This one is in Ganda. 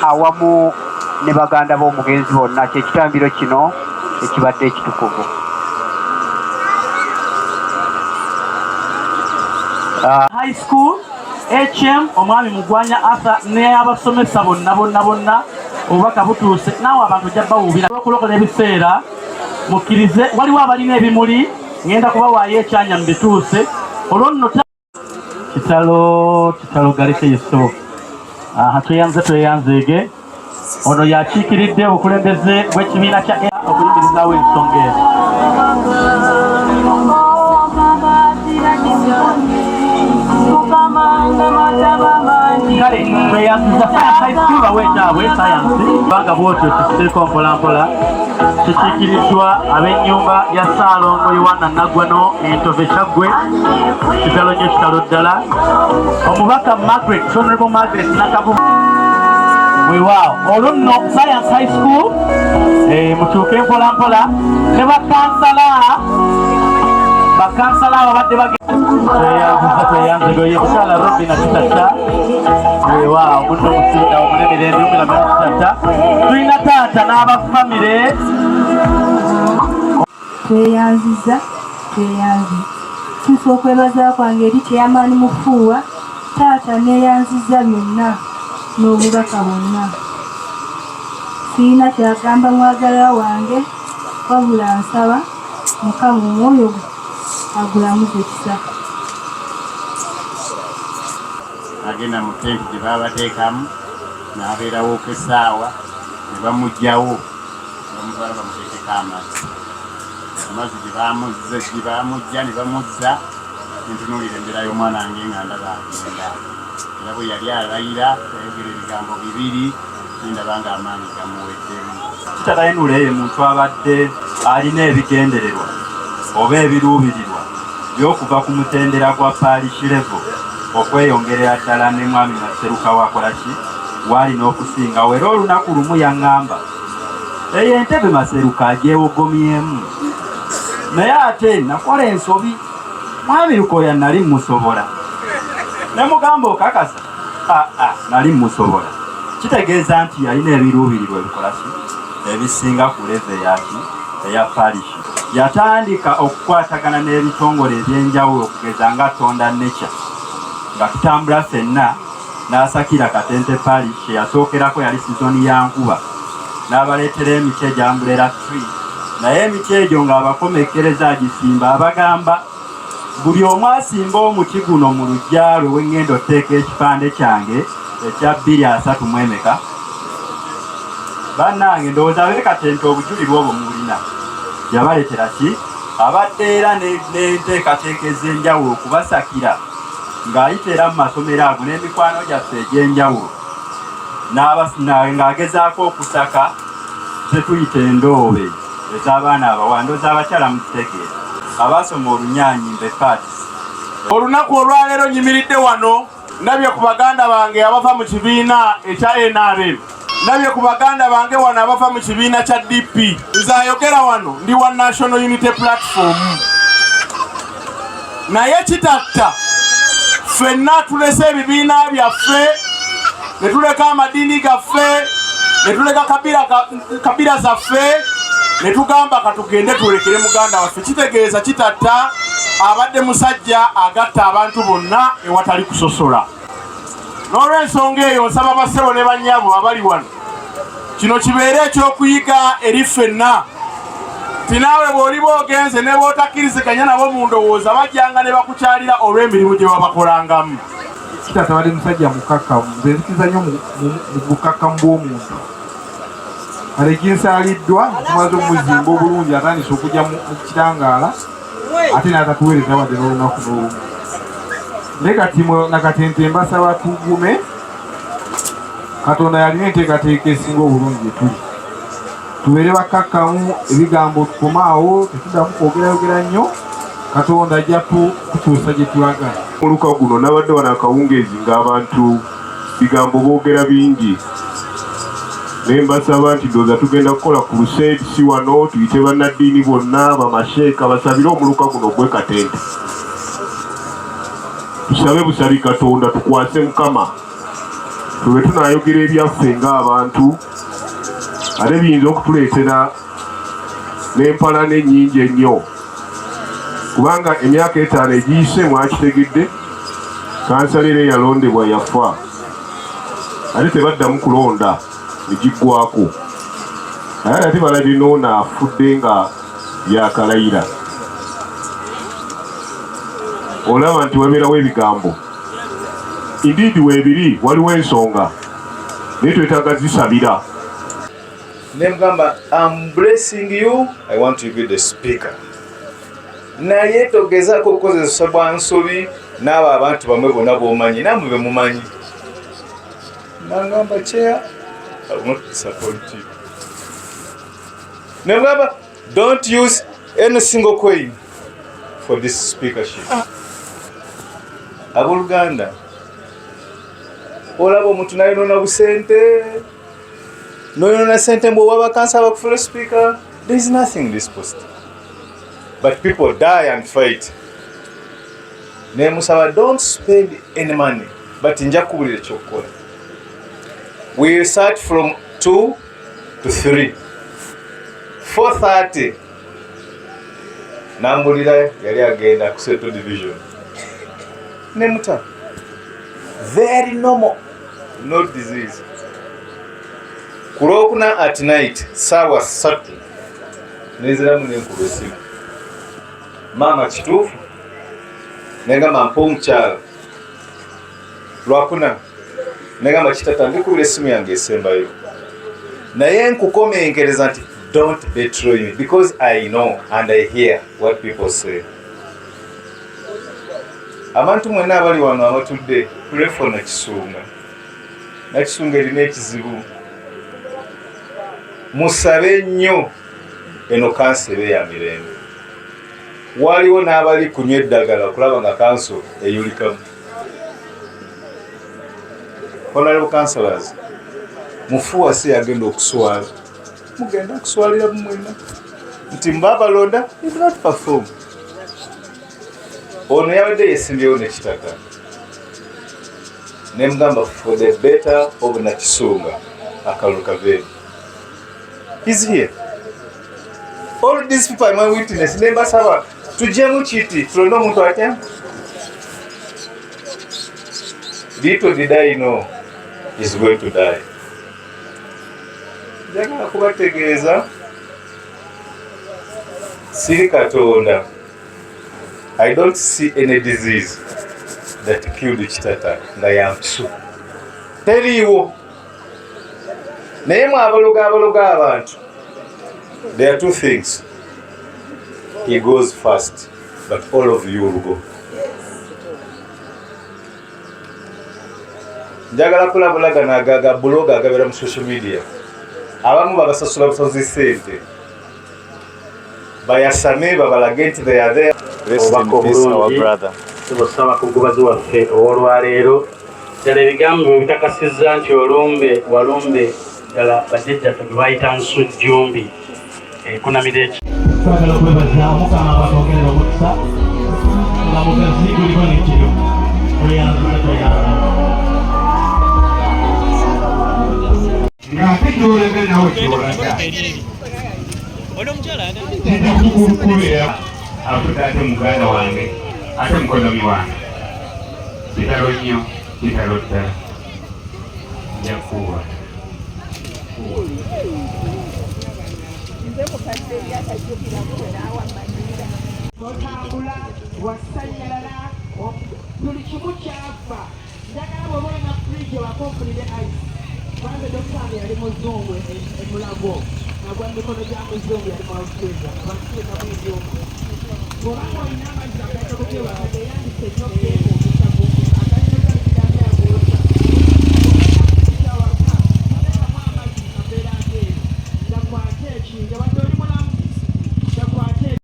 awamu ne baganda b'omugenzi bonna kyekitambiro kino ekibadde ekitukuvu. High school HM omwami Mugwanya Arthur ne abasomesa bonna obubaka butuuse naawe abantu ojja bawuubira okulokola ebiseera mukkirize waliwo abalina ebimuli ngenda kubawaayo ekyanya mu bituuse olwo nno kitalo galeke yeso tweyanzeege ono yakiikiridde obukulembeze bw'ekibiina kya okuyimirizaawo ensonga ezo. Kale tweyanziza high school baweetaabwe sayansi kubanga bwotyo kituteeko mpolampola kikiikiriddwa ab'ennyumba ya Ssaalongo Yohana Naggwano Entove Kyaggwe kitalo nnyo kitalo ddala omubaka Honorable Margaret Nakabu weewaawo olwo nno Science High School mutuuke mpolampola ne bakansala ababadde tweyanziza mukyala Robina Kitata weewaawo munno omusinda omulemerende omulamana Kitata tulina taata n'abafamire tweyanziza ntuusa okwebaza kwange eri Kyeyamaani Mufuuwa taata neeyanziza byonna n'obubaka bwonna siina kyagamba mwagalwa wange wabula nsaba Mukama omwoyo gwe agulamuze ekisa. Agenda mu tenti gye baabateekamu n'abeerawo essaawa ne bamugyawo bamutwala bamuteekeko amazzi gye baamugya ne bamuzza nentunuulira embeera y'omwana wange nga ndaba agenda era bwe yali alayira yayogera ebigambo bibiri nendaba nga amaanyi gamuweddemu. Kitatayinuula ye muntu abadde alina ebigendererwa oba ebiruubirirwa by'okuva ku mutendera gwa paalishi levo okweyongerera ddala ne mwami Maseruka wakolaki waalina okusingawo era olunaku lumu yaŋŋamba eyo entebe Maseruka agyewogomyemu naye ate nakola ensobi mwami Lukoya nali musobola ne mugamba okakasa nali musobola kitegeeza nti yalina ebiruubirirwa ebikolaki ebisinga ku leve yaki eya paalishi. Yatandika okukwatagana n'ebitongole eby'enjawulo okugeza nga Tonda Nature nga tutambula ffenna n'asakira Katente Parish yasookerako yali sizoni ya nkuba n'abaleetera emiti egyambulera tree naye emiti egyo ng'abakomekkereza agisimba abagamba buli omu asimba omuti guno mu luggya lwe wengenda otteeka ekipande kyange ekya 230 bannange ndowooza abe Katente obujulirwa obwo mulina yabaleetera ki abadde era n'enteekateeka ez'enjawulo okubasakira ng'ayita era mu masomero ago n'emikwano gyaffe egy'enjawulo ng'agezaako okusaka zetuyita endoobe ez'abaana abawandoozi abakyala mu kitegeera abaasoma olunyanyimbe patis. Olunaku olwaleero nyimiridde wano ndabye ku baganda bange abava mu kibiina ekya NRM, ndabye ku baganda bange wano abava mu kibiina kya DP. Nzayogera wano ndi wa National Unity Platform naye kitatta ffenna tulese ebibiina byaffe ne tuleka amadiini gaffe ne tuleka kabira zaffe ne tugamba katugende tulekere muganda waffe. Kitegeeza kitatta abadde musajja agatta abantu bonna ewatali kusosola. N'olw'ensonga eyo nsaba bassebo ne bannyabo abali wano kino kibeere ekyokuyiga eri ffenna. Tinaawe bw'oliba ogenze ne bw'otakkiriziganya nabo mu ndowooza bajjanga ne bakukyalira olw'emirimu gye babakolangamu. Kitatta bali musajja mukakkamu, nze nzikiza nnyo mu bukakkamu bw'omuntu. Kale kinsaaliddwa tumaze omuzimba obulungi atandise okujja mu kitangaala ate n'atatuweereza wadde n'olunaku n'olumu. Naye kati na Katente mbasaba tugume. Katonda yalina enteekateeka esinga obulungi etuli. Tubeere bakakkamu ebigambo tukomaawo tetuddamu kwogerayogera nnyo. Katonda ajja kutuusa gye tulagala. Oluka guno nabadde wano akawungeezi ng'abantu bigambo boogera bingi. Naye mbasaba nti ndowooza tugenda kukola ku Crusade si wano tuyite bannaddiini bonna bamasheeka basabire omuluka guno gwe Katente. Tusabe busabi Katonda tukwase Mukama bwe tunayogera ebyaffe ng'abantu ate biyinza okutuleetera n'empalana ennyingi ennyo kubanga emyaka 5 egiyise mwakitegedde kansalira eyalondebwa yafa ate tebaddamu kulonda egiggwako naye ate balabye n'ono afudde nga byakalayira olaba nti wabeerawo ebigambo indeed weebiri waliwo ensonga naye twetaaga zisabira nemugamba I'm blessing you, I want you to be the speaker. Naye togezaako okukozesa bwa nsobi n'abo abantu bamwe bonna b'omanyi nammwe be mumanyi. Nangamba chair, I will not disappoint you. Nemugamba don't use any single coin for this speakership. Abooluganda olaba omuntu nayonona busente noyonona sente mbu owaba kansa bakufula speaker. There is nothing in this post, but people die and fight. Nemusaba don't spend any money, but nja kubulira ekyokukola. We start from 2 to 3. 4:30 nambulira yali agenda ku Central Division. Nemuta very normal, no disease. Kulokuna at night sawa 3 neziramu nenkuba esimu mama kituufu negamba mpa omukyala lwakuna negamba kitata ndikubira esimu yange esembayo naye nkukomenkereza nti don't betray me because I know and I hear what people say. Abantu mwenna abali wano abatudde kulefo nakisunga erina ekizibu musabe nnyo eno kansa ebe ya mirembe. Waliwo n'abali kunywa eddagala kulaba nga kanso eyulikamu. Honorable councillors, mufuwa si agenda okuswala mugenda kuswalira mumwena nti mbabalonda did not perform. Ono yabadde yesimbyewo nekitaka nemugamba for the better of Nakisunga akalulu kaveeru. He's here. All these people are my witness. Nembasaba tujjemu kiti tulonda omuntu atya. Little did I know he's going to die. Njagala kubategeeza siri Katonda. I don't see any disease that killed Kitata nga yampisu. Teriiwo. Naye mwabaloga abantu. There are 2 things. He goes first, but all of you will go. Njagala kulabulagana agaga bloga agabera mu social media. Abamu babasasula busozi sente. Bayasame babalage nti they are there. Rest in peace, our brother. Tubasaba kugubazi waffe olwaleero ddala ebigambo bitakasizza nti walumbe ddala bajjajjaffe gwe bayita nsujjumbi kunamira eki twagala okwebaza Mukama abatwogerera omukisa nga mugazi guliko nekiro ng'ate kyolebe nawe kyolaga njakukulkulira afuta ate muganda wange ate mukonomi wange kitalo nnyo kitalo ddala njakuwa otambula wasanyalala buli kimu kyafa njagala bwoba olina fridge wakompulire ice kubanga dokitaani yali muzungu emulago nagwa mikono gya muzungu yali mwaustralia abasieka bwebyomu bwobanga olina amazzi agatekokebakade yandise nnyo